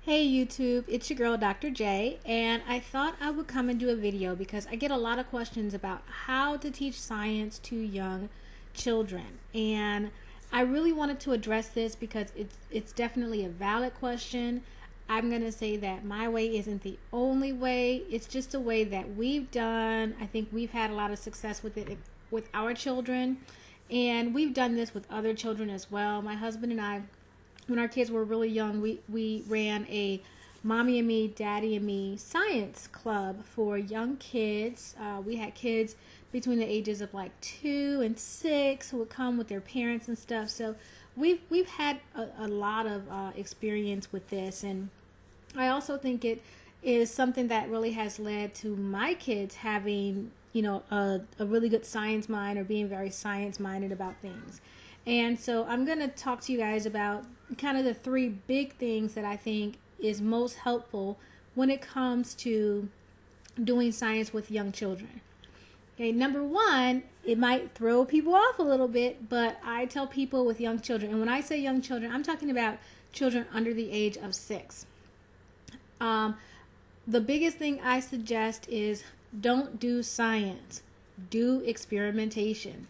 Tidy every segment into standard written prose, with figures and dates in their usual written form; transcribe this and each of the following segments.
Hey YouTube, it's your girl Dr. J, and I thought I would come and do a video because I get a lot of questions about how to teach science to young children, and I really wanted to address this because it's definitely a valid question. I'm going to say that my way isn't the only way. It's just a way that we've done. I think we've had a lot of success with it with our children, and we've done this with other children as well. My husband and I, when our kids were really young, we ran a mommy and me, daddy and me science club for young kids. We had kids between the ages of like 2 and 6 who would come with their parents and stuff. So we've had a lot of experience with this, and I also think it is something that really has led to my kids having a really good science mind, or being very science minded about things. And so I'm going to talk to you guys about kind of the 3 big things that I think is most helpful when it comes to doing science with young children. Okay, number 1, it might throw people off a little bit, but I tell people with young children, and when I say young children, I'm talking about children under the age of 6. The biggest thing I suggest is don't do science, do experimentation.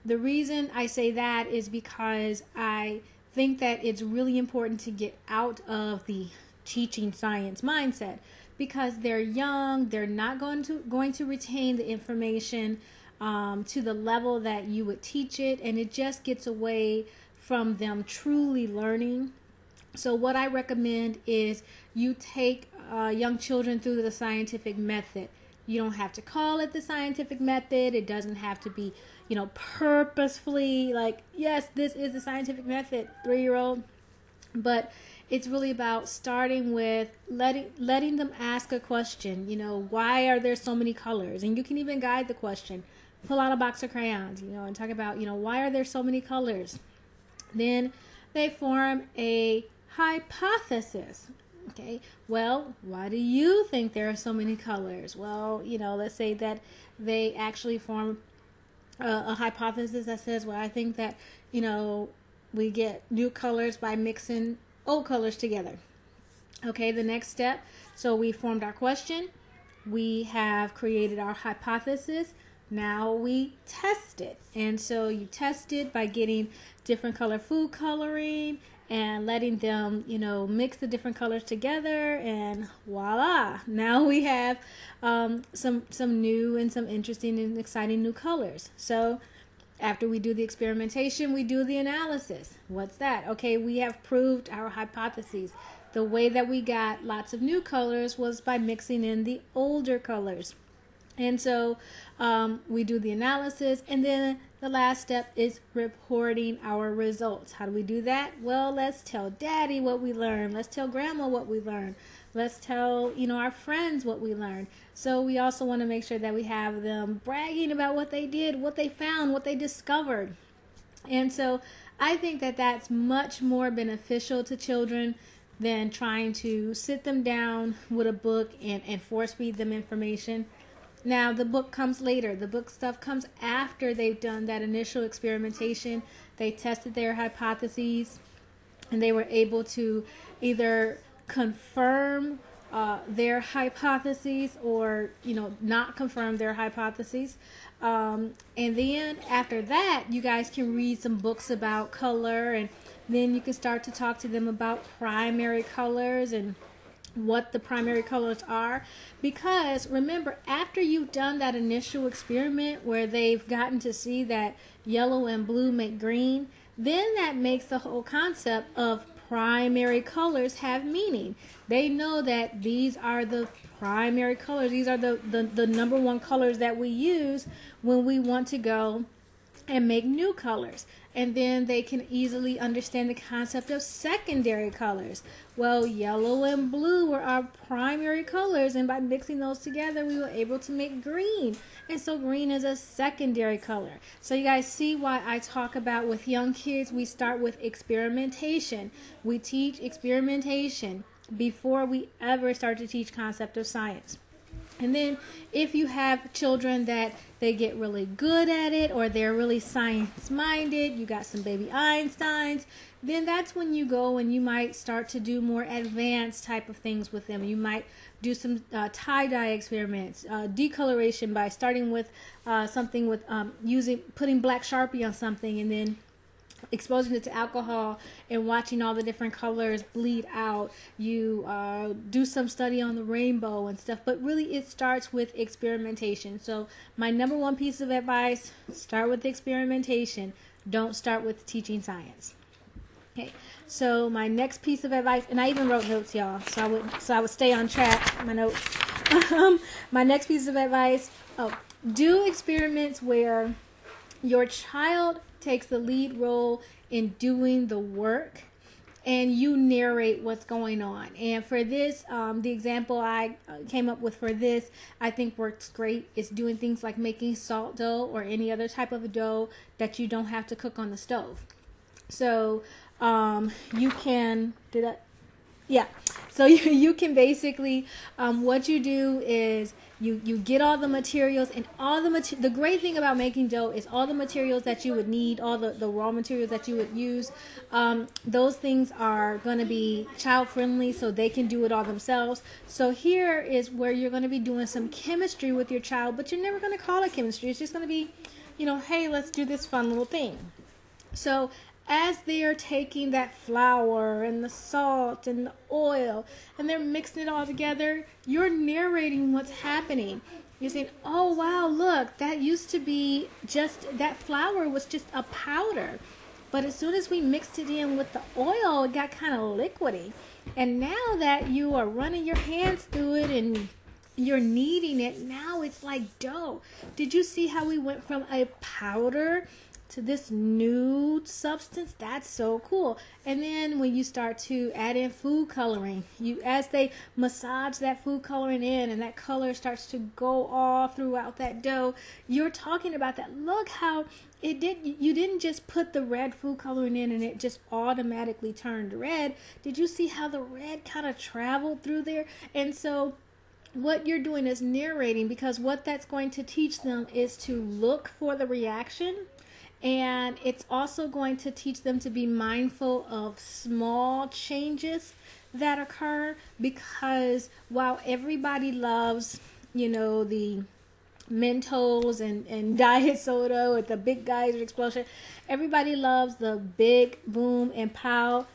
The reason I say that is because I think that it's really important to get out of the teaching science mindset, because they're young, they're not going to retain the information to the level that you would teach it, and it just gets away from them truly learning. So what I recommend is you take young children through the scientific method. You don't have to call it the scientific method. It doesn't have to be, purposefully like, yes, this is the scientific method, 3-year-old. But it's really about starting with letting them ask a question. Why are there so many colors? And you can even guide the question. Pull out a box of crayons, and talk about, why are there so many colors? Then they form a hypothesis. Okay, well, why do you think there are so many colors? Well, let's say that they actually form a hypothesis that says, well, I think that, we get new colors by mixing old colors together. Okay, the next step, so we formed our question, we have created our hypothesis, now we test it. And so you test it by getting different color food coloring and letting them, mix the different colors together, and voila! Now we have some new and some interesting and exciting new colors. So after we do the experimentation, we do the analysis. What's that? Okay, we have proved our hypotheses. The way that we got lots of new colors was by mixing in the older colors. And so we do the analysis, and then the last step is reporting our results. How do we do that? Well, let's tell daddy what we learned. Let's tell grandma what we learned. Let's tell, our friends what we learned. So we also want to make sure that we have them bragging about what they did, what they found, what they discovered. And so I think that that's much more beneficial to children than trying to sit them down with a book and force feed them information. Now, the book comes later. The book stuff comes after they've done that initial experimentation. They tested their hypotheses, and they were able to either confirm their hypotheses or, not confirm their hypotheses. And then after that, you guys can read some books about color, and then you can start to talk to them about primary colors and what the primary colors are. Because remember, after you've done that initial experiment where they've gotten to see that yellow and blue make green, then that makes the whole concept of primary colors have meaning. They know that these are the primary colors. These are the number 1 colors that we use when we want to go and make new colors. And then they can easily understand the concept of secondary colors. Well, yellow and blue were our primary colors, and by mixing those together, we were able to make green. And so green is a secondary color. So you guys see why I talk about with young kids, we start with experimentation. We teach experimentation before we ever start to teach concept of science. And then if you have children that they get really good at it or they're really science minded, you got some baby Einsteins, then that's when you go and you might start to do more advanced type of things with them. You might do some tie-dye experiments, decoloration by starting with something with putting black Sharpie on something and then exposing it to alcohol and watching all the different colors bleed out. You do some study on the rainbow and stuff, but really it starts with experimentation. So my number one piece of advice, start with experimentation. Don't start with teaching science. Okay, so my next piece of advice, and I even wrote notes, y'all, so I would stay on track, my notes. My next piece of advice, do experiments where your child takes the lead role in doing the work and you narrate what's going on. And for this, the example I came up with for this, I think works great. It's doing things like making salt dough or any other type of dough that you don't have to cook on the stove. So you can so you can basically what you do is you get all the materials, and all the great thing about making dough is all the materials that you would need, all the raw materials that you would use, those things are going to be child friendly, so they can do it all themselves. So here is where you're going to be doing some chemistry with your child, but you're never going to call it chemistry. It's just going to be, hey, let's do this fun little thing. So as they are taking that flour and the salt and the oil and they're mixing it all together, you're narrating what's happening. You're saying, oh wow, look, that used to be that flour was just a powder. But as soon as we mixed it in with the oil, it got kind of liquidy. And now that you are running your hands through it and you're kneading it, now it's like dough. Did you see how we went from a powder to this new substance? That's so cool. And then when you start to add in food coloring, as they massage that food coloring in and that color starts to go all throughout that dough, you're talking about that. Look how you didn't just put the red food coloring in and it just automatically turned red. Did you see how the red kind of traveled through there? And so what you're doing is narrating, because what that's going to teach them is to look for the reaction. And it's also going to teach them to be mindful of small changes that occur, because while everybody loves, the Mentos and diet soda with the big geyser explosion, everybody loves the big boom and pow.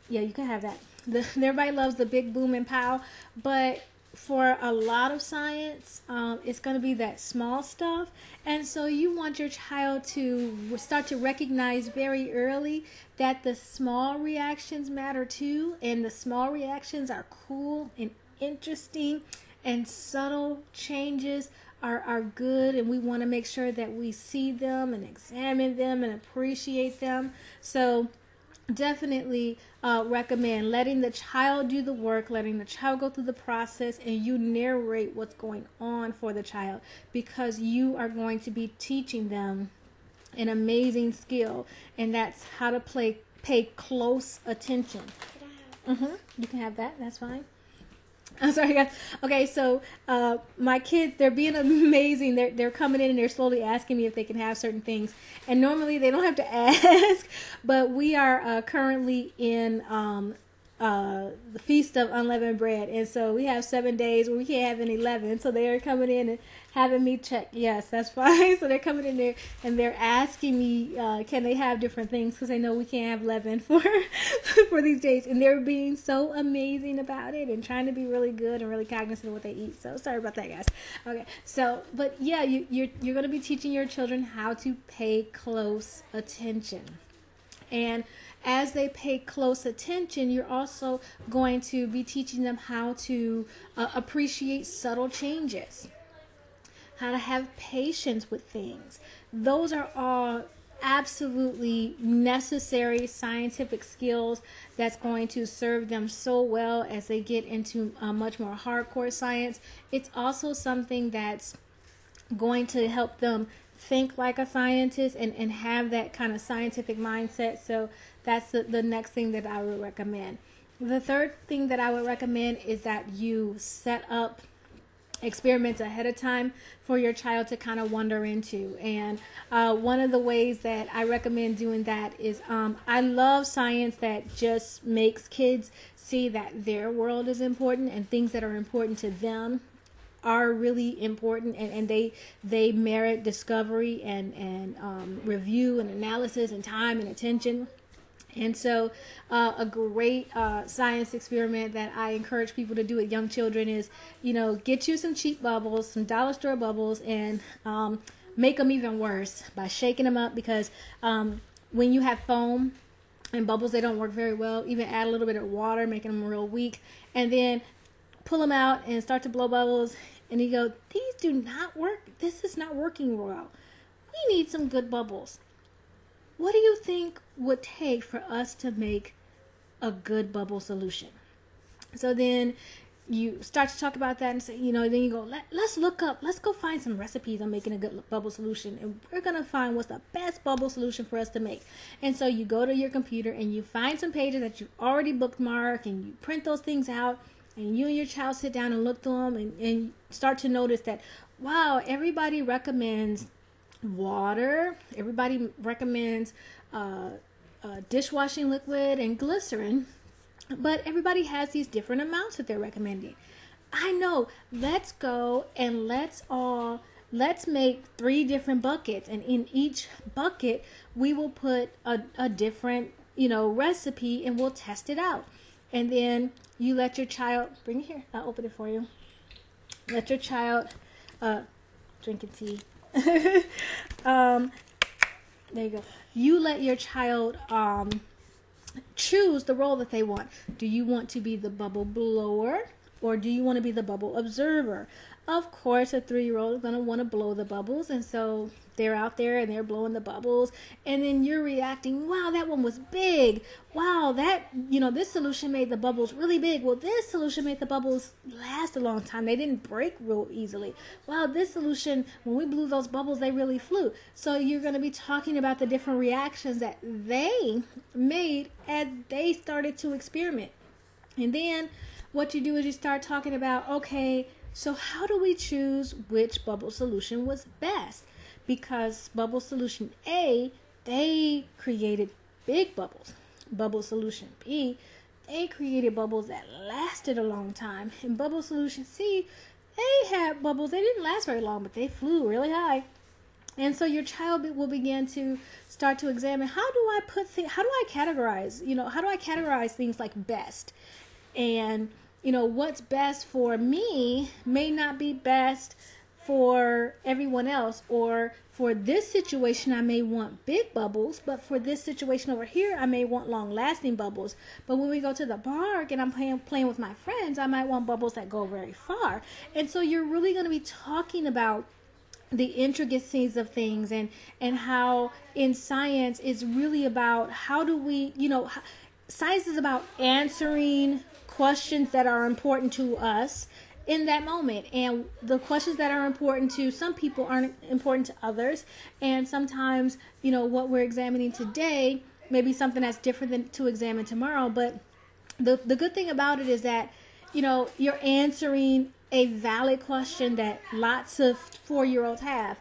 Yeah, you can have that. Everybody loves the big boom and pow, but for a lot of science, it's going to be that small stuff. And so you want your child to start to recognize very early that the small reactions matter too. And the small reactions are cool and interesting, and subtle changes are good. And we want to make sure that we see them and examine them and appreciate them. So definitely recommend letting the child do the work, letting the child go through the process, and you narrate what's going on for the child, because you are going to be teaching them an amazing skill, and that's how to pay close attention. You can have that. That's fine. I'm sorry, guys. Okay, so my kids, they're being amazing. They're coming in and they're slowly asking me if they can have certain things. And normally they don't have to ask, but we are currently in the Feast of Unleavened Bread. And so we have 7 days where we can't have any leaven. So they are coming in and having me check. Yes, that's fine. So they're coming in there and they're asking me, can they have different things? Because they know we can't have leaven for these days. And they're being so amazing about it and trying to be really good and really cognizant of what they eat. So sorry about that, guys. Okay. So, but yeah, you're going to be teaching your children how to pay close attention. And as they pay close attention, you're also going to be teaching them how to appreciate subtle changes, how to have patience with things. Those are all absolutely necessary scientific skills that's going to serve them so well as they get into much more hardcore science. It's also something that's going to help them think like a scientist and have that kind of scientific mindset. So that's the next thing that I would recommend. The third thing that I would recommend is that you set up experiments ahead of time for your child to kind of wander into. And one of the ways that I recommend doing that is I love science that just makes kids see that their world is important and things that are important to them are really important, and they merit discovery and review and analysis and time and attention. And so a great science experiment that I encourage people to do with young children is, get you some cheap bubbles, some dollar store bubbles, and make them even worse by shaking them up, because when you have foam and bubbles, they don't work very well. Even add a little bit of water, making them real weak, and then pull them out and start to blow bubbles. And you go, these do not work. This is not working well. We need some good bubbles. What do you think would take for us to make a good bubble solution? So then you start to talk about that and say, then you go, let's look up, let's go find some recipes on making a good bubble solution. And we're going to find what's the best bubble solution for us to make. And so you go to your computer and you find some pages that you already bookmarked, and you print those things out, and you and your child sit down and look through them, and start to notice that, wow, everybody recommends water, everybody recommends dishwashing liquid and glycerin, but everybody has these different amounts that they're recommending. I know, let's go and let's make 3 different buckets, and in each bucket we will put a different recipe, and we'll test it out. And then you let your child, bring it here, I'll open it for you, let your child drinking tea. There you go. You let your child choose the role that they want. Do you want to be the bubble blower, or do you want to be the bubble observer? Of course, a 3-year-old is going to want to blow the bubbles, and so they're out there and they're blowing the bubbles, and then you're reacting, wow, that one was big. Wow, that, this solution made the bubbles really big. Well, this solution made the bubbles last a long time. They didn't break real easily. Wow, this solution, when we blew those bubbles, they really flew. So you're going to be talking about the different reactions that they made as they started to experiment. And then what you do is you start talking about, okay, so how do we choose which bubble solution was best? Because bubble solution A, they created big bubbles. Bubble solution B, they created bubbles that lasted a long time. And bubble solution C, they had bubbles, they didn't last very long, but they flew really high. And so your child will begin to start to examine, how do I categorize, how do I categorize things like best? And, what's best for me may not be best for everyone else, or for this situation I may want big bubbles, but for this situation over here I may want long-lasting bubbles. But when we go to the park and I'm playing with my friends, I might want bubbles that go very far. And so you're really going to be talking about the intricacies of things, and how in science it's really about how do we, science is about answering questions that are important to us in that moment, and the questions that are important to some people aren't important to others. And sometimes, what we're examining today may be something that's different than to examine tomorrow. But the good thing about it is that, you're answering a valid question that lots of 4-year-olds have.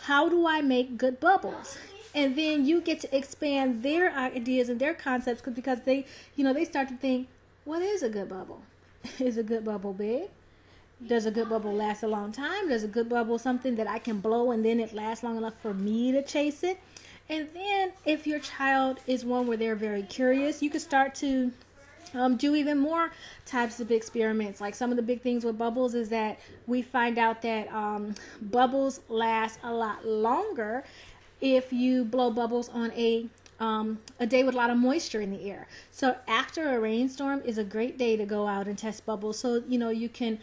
How do I make good bubbles? And then you get to expand their ideas and their concepts, because they start to think, what is a good bubble? Is a good bubble big? Does a good bubble last a long time? Does a good bubble something that I can blow and then it lasts long enough for me to chase it? And then if your child is one where they're very curious, you can start to do even more types of experiments. Like some of the big things with bubbles is that we find out that bubbles last a lot longer if you blow bubbles on a day with a lot of moisture in the air. So after a rainstorm is a great day to go out and test bubbles. So, you can,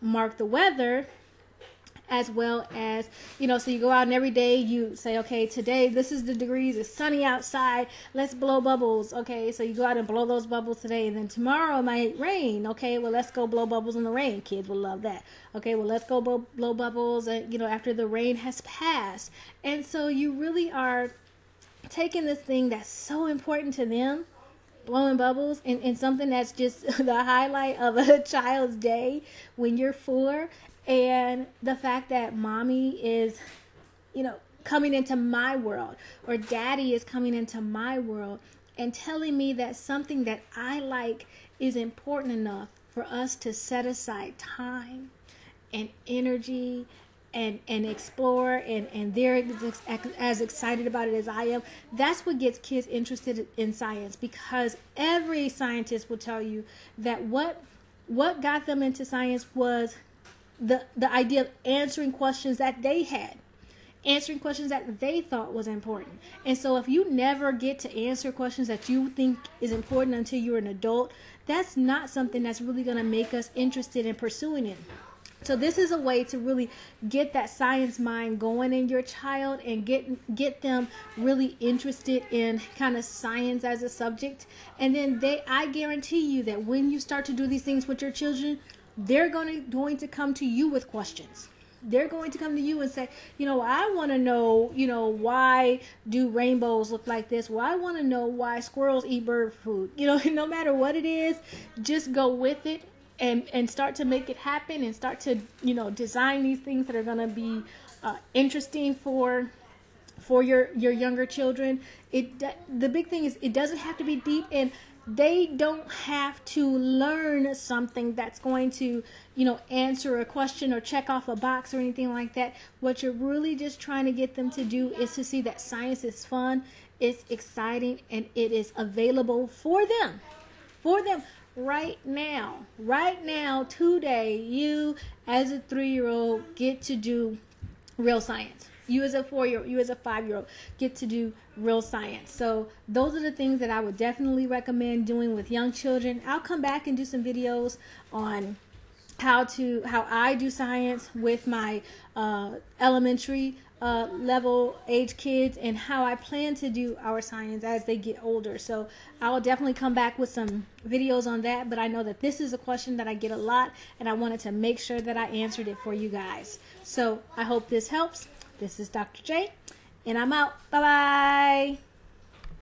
mark the weather as well as, so you go out and every day you say, okay, today this is the degrees, it's sunny outside, let's blow bubbles. Okay, so you go out and blow those bubbles today, and then tomorrow it might rain. Okay, well, let's go blow bubbles in the rain. Kids will love that. Okay, well, let's go blow bubbles, after the rain has passed. And so you really are taking this thing that's so important to them blowing bubbles and something that's just the highlight of a child's day when you're 4. And the fact that mommy is, coming into my world, or daddy is coming into my world and telling me that something that I like is important enough for us to set aside time and energy and explore, and they're as excited about it as I am. That's what gets kids interested in science, because every scientist will tell you that what got them into science was the idea of answering questions that they had, answering questions that they thought was important. And so if you never get to answer questions that you think is important until you're an adult, that's not something that's really going to make us interested in pursuing it. So this is a way to really get that science mind going in your child and get them really interested in kind of science as a subject. And then I guarantee you that when you start to do these things with your children, they're going to come to you with questions. They're going to come to you and say, I want to know, why do rainbows look like this? Well, I want to know why squirrels eat bird food. No matter what it is, just go with it. And start to make it happen, and start to design these things that are going to be interesting for your younger children. The big thing is, it doesn't have to be deep, and they don't have to learn something that's going to answer a question or check off a box or anything like that. What you're really just trying to get them to do is to see that science is fun, it's exciting, and it is available for them. Right now, today, you as a 3-year-old get to do real science. You as a 4-year-old, you as a 5-year-old get to do real science. So those are the things that I would definitely recommend doing with young children. I'll come back and do some videos on how I do science with my elementary level age kids, and how I plan to do our science as they get older. So I'll definitely come back with some videos on that, but I know that this is a question that I get a lot, and I wanted to make sure that I answered it for you guys. So I hope this helps. This is Dr. J, and I'm out. Bye-bye.